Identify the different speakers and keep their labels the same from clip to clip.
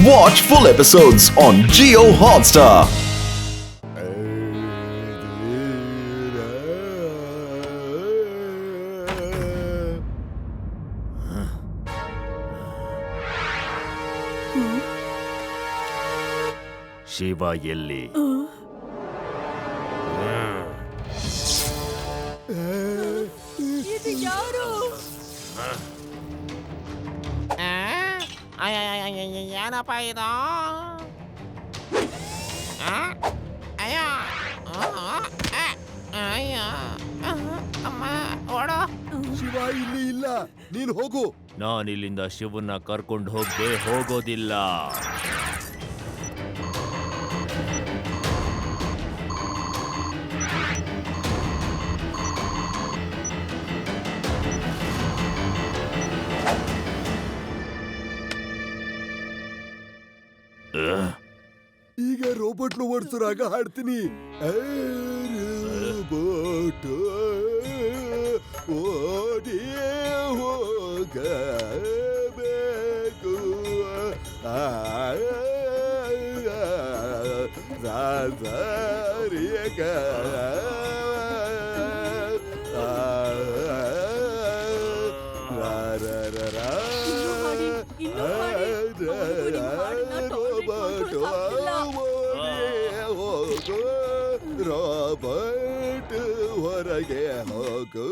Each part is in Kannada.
Speaker 1: Watch full episodes on Jio Hotstar.
Speaker 2: Shiva ಎಲ್ಲಿ?
Speaker 3: ಇದು ಯಾರು?
Speaker 4: ಏನಪ್ಪ ಇದು? ಅಯ್ಯ ಅಯ್ಯ ಅಮ್ಮ ಓಡೋ.
Speaker 5: ಶಿವ ಇಲ್ಲಿ ಇಲ್ಲ, ನೀನು ಹೋಗು.
Speaker 2: ನಾನಿಲ್ಲಿಂದ ಶಿವನ್ನ ಕರ್ಕೊಂಡು ಹೋಗೋದಿಲ್ಲ.
Speaker 5: ಈಗ ರೋಬೋಟ್ ಓಡಿಸೋರಾಗ ಹಾಡ್ತೀನಿ. ರೋಬೋಟ್ ಓಡಿ ಹೋಗಬೇಕು ರಾಬರ್ಟ್ ಹೊರಗೆ ಹೋಗು.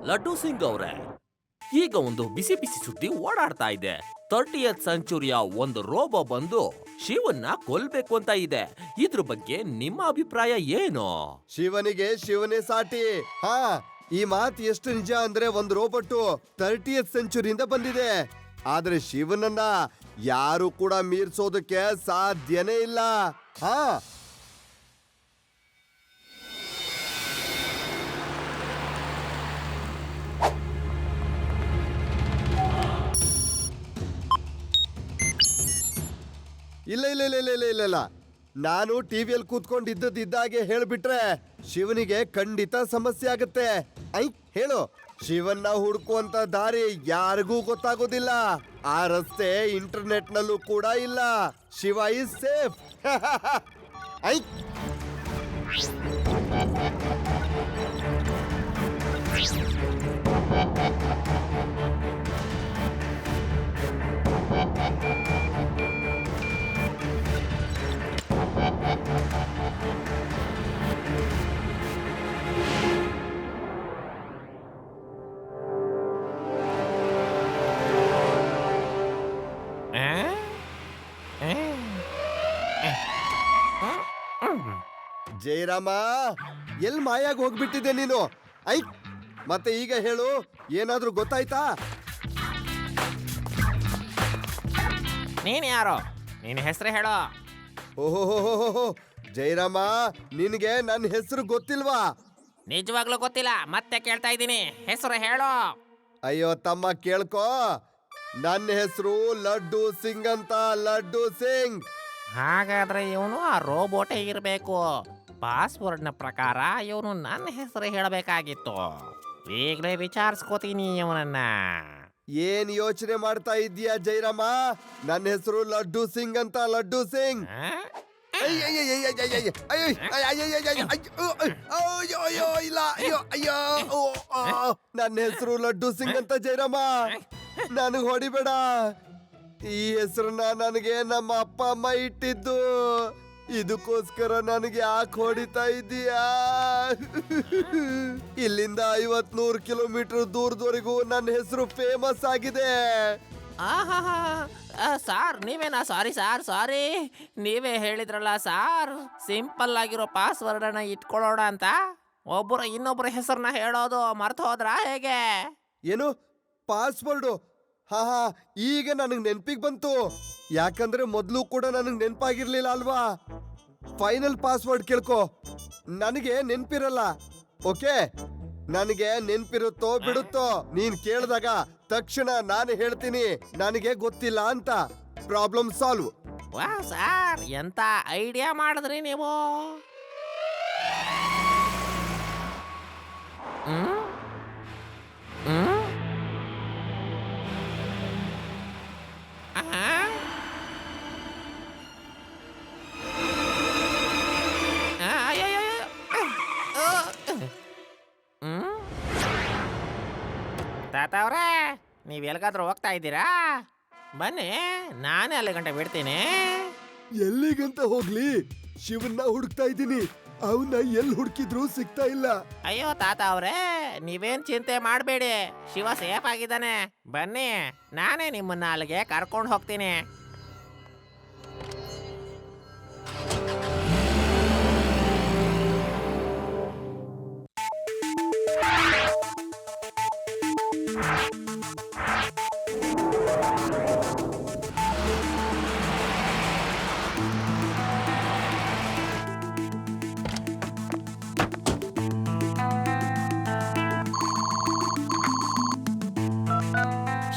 Speaker 2: ಲಡ್ಡು ಸಿಂಗ್ ಅವ್ರೆ, ಈಗ ಒಂದು ಬಿಸಿ ಬಿಸಿ ಸುದ್ದಿ ಓಡಾಡ್ತಾ ಇದೆ. 30th ಸೆಂಚುರಿಯ ಒಂದು ರೋಬೋ ಬಂದು ಶಿವನ್ನ ಕೊಲ್ಬೇಕು ಅಂತ ಇದೆ. ಇದ್ರ ಬಗ್ಗೆ ನಿಮ್ಮ ಅಭಿಪ್ರಾಯ ಏನು?
Speaker 5: ಶಿವನಿಗೆ ಶಿವನೇ ಸಾಟಿ. ಹಾ, ಈ ಮಾತು ಎಷ್ಟು ನಿಜ ಅಂದ್ರೆ ಒಂದು ರೋಬೋಟ್ 30th ಸೆಂಚುರಿಯಿಂದ ಬಂದಿದೆ. ಆದ್ರೆ ಶಿವನನ್ನ ಯಾರು ಕೂಡ ಮೀರ್ಸೋದಕ್ಕೆ ಸಾಧ್ಯನೇ ಇಲ್ಲ. ಹಾ, ಇಲ್ಲ ಇಲ್ಲ ಇಲ್ಲ ಇಲ್ಲ ಇಲ್ಲ ಇಲ್ಲ ನಾನು ಟಿವಿಯಲ್ಲಿ ಕೂತ್ಕೊಂಡಿದ್ದಾಗೆ ಹೇಳ್ಬಿಟ್ರೆ ಶಿವನಿಗೆ ಖಂಡಿತ ಸಮಸ್ಯೆ ಆಗತ್ತೆ. ಹೇಳು, ಶಿವನ್ನ ಹುಡುಕುವಂತ ದಾರಿ ಯಾರಿಗೂ ಗೊತ್ತಾಗೋದಿಲ್ಲ. ಆ ರಸ್ತೆ ಇಂಟರ್ನೆಟ್ ನಲ್ಲೂ ಕೂಡ ಇಲ್ಲ. Shiva is safe. ಐ ಜಯರಾಮ, ಎಲ್ ಮಾಯಾಗ ಹೋಗ್ಬಿಟ್ಟಿದೆ ನೀನು? ಮತ್ತೆ ಈಗ ಹೇಳು, ಏನಾದ್ರೂ ಗೊತ್ತಾಯ್ತಾ?
Speaker 4: ನೀನ್ ಯಾರು? ನಿನ್ನ ಹೆಸರು ಹೇಳೋ.
Speaker 5: ಓಹೋ ಜಯರಾಮ, ನಿನಗೆ ನನ್ನ ಹೆಸರು ಗೊತ್ತಿಲ್ವಾ?
Speaker 4: ನಿಜವಾಗ್ಲೂ ಗೊತ್ತಿಲ್ಲ, ಮತ್ತೆ ಕೇಳ್ತಾ ಇದ್ದೀನಿ, ಹೆಸರು ಹೇಳೋ.
Speaker 5: ಅಯ್ಯೋ ತಮ್ಮ, ಕೇಳ್ಕೋ. ನನ್ನ ಹೆಸರು ಲಡ್ಡು ಸಿಂಗ್ ಅಂತ. ಲಡ್ಡು ಸಿಂಗ್.
Speaker 4: ಹಾಗಾದ್ರೆ ಇವನು ಆ ರೋಬೋಟೇ ಇರಬೇಕು. ಪಾಸ್ವರ್ಡ್ನ ಪ್ರಕಾರ ಇವನು ನನ್ನ ಹೆಸರು ಹೇಳಬೇಕಾಗಿತ್ತು. ಈಗಲೇ ವಿಚಾರಿಸ್ಕೋತೀನಿ ಇವನನ್ನ.
Speaker 5: ಏನ್ ಯೋಚನೆ ಮಾಡ್ತಾ ಇದ್ದೀಯಾ ಜಯರಾಮ? ನನ್ನ ಹೆಸರು ಲಡ್ಡು ಸಿಂಗ್ ಅಂತ. ಲಡ್ಡು ಸಿಂಗ್. ನನ್ನ ಹೆಸರು ಲಡ್ಡು ಸಿಂಗ್ ಅಂತ ಜಯರಾಮ. ನನಗ್ ಹೊಡಿಬೇಡ. ಈ ಹೆಸರನ್ನ ನನಗೆ ನಮ್ಮ ಅಪ್ಪ ಅಮ್ಮ ಇಟ್ಟಿದ್ದು. ಇದಕ್ಕೋಸ್ಕರ ನನಗೆ ಯಾಕೆ ಹೊಡಿತಾ ಇದ್ದೀಯಾ? ಇಲ್ಲಿಂದ 50-100 ಕಿಲೋಮೀಟರ್ ದೂರದವರೆಗೂ ನನ್ನ ಹೆಸರು ಫೇಮಸ್ ಆಗಿದೆ.
Speaker 4: ಸಾರ್ ನೀವೇನಾ? ಸಾರಿ ನೀವೇ ಹೇಳಿದ್ರಲ್ಲ ಸಾರ್, ಸಿಂಪಲ್ ಆಗಿರೋ ಪಾಸ್ವರ್ಡ್ ಅನ್ನ ಇಟ್ಕೊಳ್ಳೋಣ ಅಂತ. ಇನ್ನೊಬ್ಬರ ಹೆಸರನ್ನ ಹೇಳೋದು ಮರ್ತು ಹೋದ್ರಾ ಹೇಗೆ?
Speaker 5: ಏನು ಪಾಸ್ವರ್ಡು? ಹಾ, ಈಗ ನನಗ್ ನೆನ್ಪಿಗೆ ಬಂತು. ಯಾಕಂದ್ರೆ ಮೊದ್ಲು ಕೂಡ ನನಗ್ ನೆನ್ಪಾಗಿರ್ಲಿಲ್ಲ ಅಲ್ವಾ? ಫೈನಲ್ ಪಾಸ್ವರ್ಡ್ ಕೇಳ್ಕೊ. ನನಗೆ ನೆನ್ಪಿರಲ್ಲ. ಓಕೆ, ನನಗೆ ನೆನ್ಪಿರುತ್ತೋ ಬಿಡುತ್ತೋ, ನೀನ್ ಕೇಳಿದಾಗ ತಕ್ಷಣ ನಾನು ಹೇಳ್ತೀನಿ ನನಗೆ ಗೊತ್ತಿಲ್ಲ ಅಂತ. Problem solve.
Speaker 4: ವಾ ಸಾರ್, ಎಂತ ಐಡಿಯಾ ಮಾಡಿದ್ರಿ ನೀವು. ಹ್ಮ್ ಹ್ಮ್ ತಾತ ಅವ್ರೆ, ನೀವ್ ಎಲ್ಗಾದ್ರೂ ಹೋಗ್ತಾ ಇದ್ದೀರಾ? ಬನ್ನಿ, ನಾನೇ ಅಲ್ಲಿ ಗಂಟೆ ಬಿಡ್ತೀನಿ.
Speaker 5: ಎಲ್ಲಿಗಂತ ಹೋಗ್ಲಿ? ಶಿವನ್ನ ಹುಡುಕ್ತಾ ಇದ್ದೀನಿ. ಅವನ್ನ ಎಲ್ಲಿ ಹುಡುಕಿದ್ರು ಸಿಗ್ತಾ ಇಲ್ಲ.
Speaker 4: ಅಯ್ಯೋ ತಾತ ಅವ್ರೆ, ನೀವೇನ್ ಚಿಂತೆ ಮಾಡಬೇಡಿ, ಶಿವ ಸೇಫ್ ಆಗಿದ್ದಾನೆ. ಬನ್ನಿ, ನಾನೇ ನಿಮ್ಮನ್ನ ಅಲ್ಲಿಗೆ ಕರ್ಕೊಂಡು ಹೋಗ್ತೀನಿ.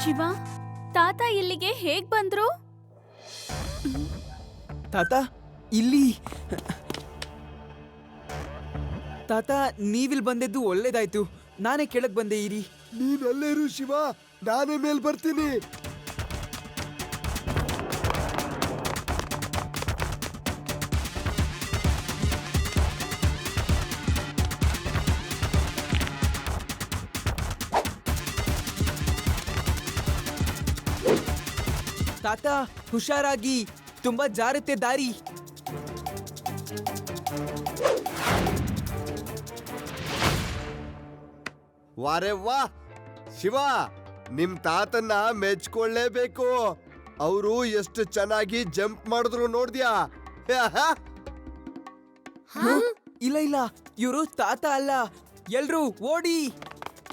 Speaker 3: ಶಿವ, ತಾತ ಇಲ್ಲಿಗೆ ಹೇಗ್ ಬಂದ್ರು?
Speaker 6: ತಾತ ಇಲ್ಲಿ. ತಾತ ನೀವಿಲ್ ಬಂದಿದ್ದು ಒಳ್ಳೇದಾಯ್ತು. ನಾನೇ ಕೆಳಗ್ ಬಂದೆ. ಇರಿ.
Speaker 5: ನೀನ್ ಅಲ್ಲೇ ಇರು ಶಿವ, ನಾನೇ ಮೇಲ್ ಬರ್ತೀನಿ.
Speaker 6: ತಾತ ಹುಷಾರಾಗಿ, ತುಂಬಾ ಜಾರುತ್ತೆ ದಾರಿ.
Speaker 5: ವಾರೆ ವಾ ಶಿವ, ನಿಮ್ ತಾತನ್ನ ಮೆಚ್ಕೊಳ್ಳೇಬೇಕು. ಅವರು ಎಷ್ಟು ಚೆನ್ನಾಗಿ ಜಂಪ್ ಮಾಡಿದ್ರು ನೋಡ್ದ್ಯಾ?
Speaker 6: ಇಲ್ಲ ಇಲ್ಲ, ಇವರು ತಾತ ಅಲ್ಲ. ಎಲ್ರು ಓಡಿ,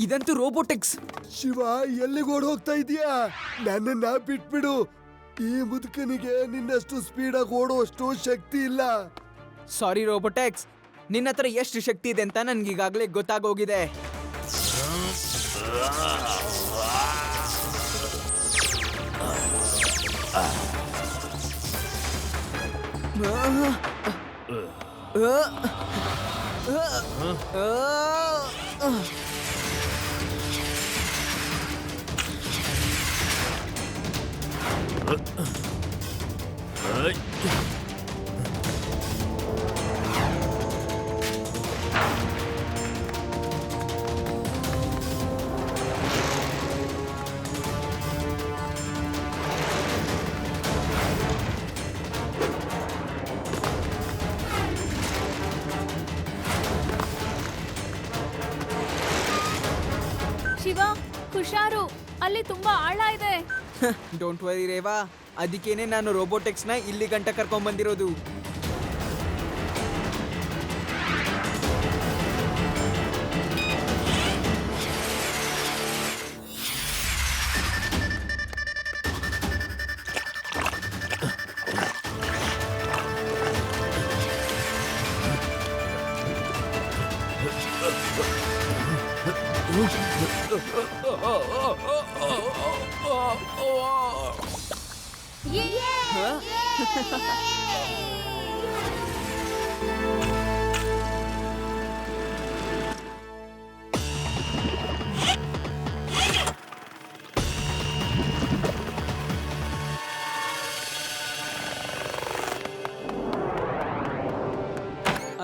Speaker 6: ಇದಂತೂ ರೋಬೋಟಿಕ್ಸ್.
Speaker 5: ಶಿವ, ಎಲ್ಲಿಗೆ ಓಡ್ ಹೋಗ್ತಾ ಇದೀಯಾ? ನನ್ನನ್ನ ಬಿಟ್ಬಿಡು. ಈ ಮುದುಕನಿಗೆ ನಿನ್ನಷ್ಟು ಸ್ಪೀಡಾಗಿ ಓಡುವಷ್ಟು ಶಕ್ತಿ ಇಲ್ಲ.
Speaker 6: ಸಾರಿ ರೋಬೋಟಿಕ್ಸ್, ನಿನ್ನ ಹತ್ರ ಎಷ್ಟು ಶಕ್ತಿ ಇದೆ ಅಂತ ನನ್ಗೀಗಾಗ್ಲೇ ಗೊತ್ತಾಗೋಗಿದೆ.
Speaker 3: ಶಿವ, ಹುಷಾರು, ಅಲ್ಲಿ ತುಂಬಾ ಆಳ ಇದೆ.
Speaker 6: ಡೋಂಟ್ ವರಿ ರೇವಾ, ಅದಕ್ಕೇನೆ ನಾನು ರೋಬೋಟಿಕ್ಸ್ ನ ಇಲ್ಲಿ ಗಂಟ ಕರ್ಕೊಂಡ್ ಬಂದಿರೋದು.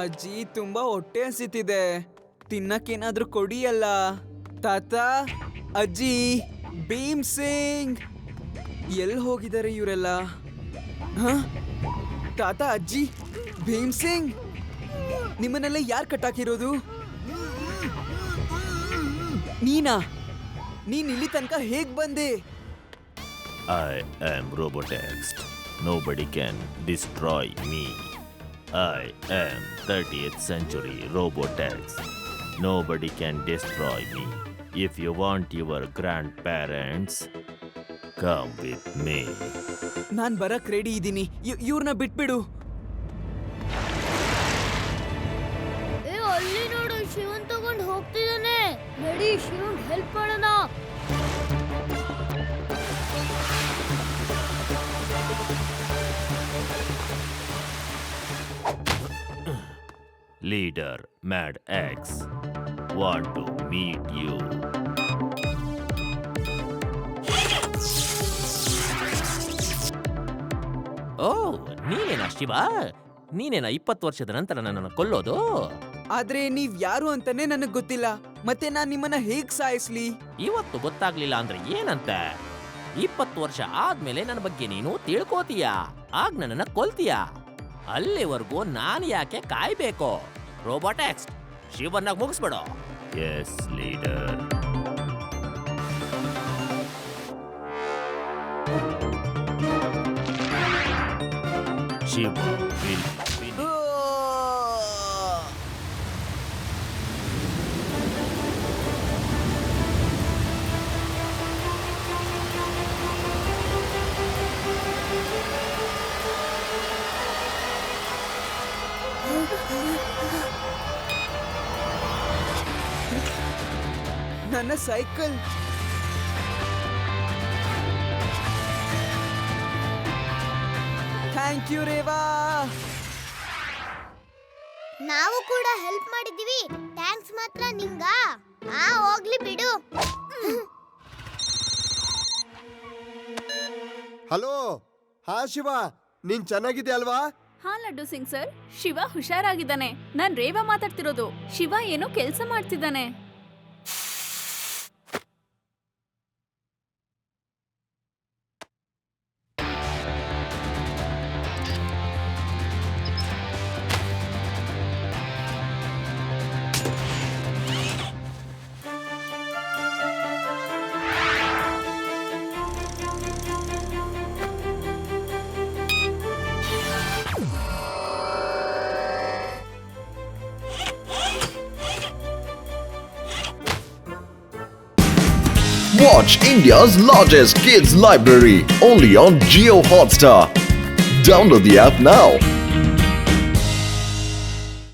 Speaker 6: ಅಜ್ಜಿ, ತುಂಬಾ ಹೊಟ್ಟೆ ಹಸಿತಿದೆ, ತಿನ್ನಕ್ಕೇನಾದ್ರೂ ಕೊಡಿಯಲ್ಲ. ತಾತ, ಅಜ್ಜಿ, ಭೀಮ್ ಸಿಂಗ್ ಎಲ್ಲಿ ಹೋಗಿದ್ದಾರೆ ಇವರೆಲ್ಲ? ತಾತ, ಅಜ್ಜಿ, ಭೀಮ್ ಸಿಂಗ್, ನಿಮ್ಮನ್ನೆಲ್ಲ ಯಾರು ಕಟ್ಟಾಕಿರೋದು? ನೀನಾ? ನೀನ್ ಇಲ್ಲಿ ತನಕ ಹೇಗ್ ಬಂದೆ?
Speaker 2: I am Robotex. Nobody can destroy me. I am 30th century Robotex. Nobody can destroy me. If you want your grandparents, come with me.
Speaker 6: ನಾನ್ ಬರಕ್ ರೆಡಿ ಇದ್ದೀನಿ. ಇವ್ರನ್ನ ಬಿಟ್ಬಿಡು.
Speaker 7: ಅಲ್ಲಿ ನೋಡು, ಶಿವನ್ ತಗೊಂಡು ಹೋಗ್ತಿದ್ದಾನೆ. ನಡಿ, ಶಿವನ್ ಹೆಲ್ಪ್ ಮಾಡೋಣ.
Speaker 2: Leader Mad X want to meet you. Oh, ನೀನೇನಾ ಶಿವ? ನೀನೇನಾ 20 ವರ್ಷದ ನಂತರ ನನ್ನನ್ನು ಕೊಲ್ಲೋದು?
Speaker 6: ಆದ್ರೆ ನೀವ್ ಯಾರು ಅಂತಾನೆ ನನಗ್ ಗೊತ್ತಿಲ್ಲ. ಮತ್ತೆ ನಾನ್ ನಿಮ್ಮನ್ನ ಹೇಗ್ ಸಾಯಿಸ್ಲಿ?
Speaker 2: ಇವತ್ತು ಗೊತ್ತಾಗ್ಲಿಲ್ಲ ಅಂದ್ರೆ ಏನಂತೆ? 20 ವರ್ಷ ಆದ್ಮೇಲೆ ನನ್ನ ಬಗ್ಗೆ ನೀನು ತಿಳ್ಕೋತೀಯ, ಆಗ ನನ್ನನ್ನ ಕೊಲ್ತೀಯ. ಅಲ್ಲಿವರೆಗೂ ನಾನು ಯಾಕೆ ಕಾಯ್ಬೇಕು? ರೋಬೋಟೆಕ್ಸ್, ಶಿವನ್ನ ಮುಗಿಸ್ಬಿಡು. Yes leader. Shiva will win.
Speaker 6: ನನ್ನ ಸೈಕಲ್. Thank you Reva.
Speaker 7: ನಾವು ಕೂಡ ಹೆಲ್ಪ್ ಮಾಡಿದೀವಿ. ಥ್ಯಾಂಕ್ಸ್ ಮಾತ್ರ ನಿಂಗ. ಹೋಗ್ಲಿ ಬಿಡು.
Speaker 5: ಹಲೋ, ಹಾ ಶಿವ, ನೀನ್ ಚೆನ್ನಾಗಿದೆ ಅಲ್ವಾ?
Speaker 3: ಹಾ ಲಡ್ಡು ಸಿಂಗ್ ಸರ್, ಶಿವ ಹುಷಾರಾಗಿದ್ದಾನೆ. ನಾನ್ ರೇವಾ ಮಾತಾಡ್ತಿರೋದು. ಶಿವ ಏನೋ ಕೆಲ್ಸ ಮಾಡ್ತಿದ್ದಾನೆ.
Speaker 1: Watch India's largest kids library only on Jio Hotstar. Download the app now.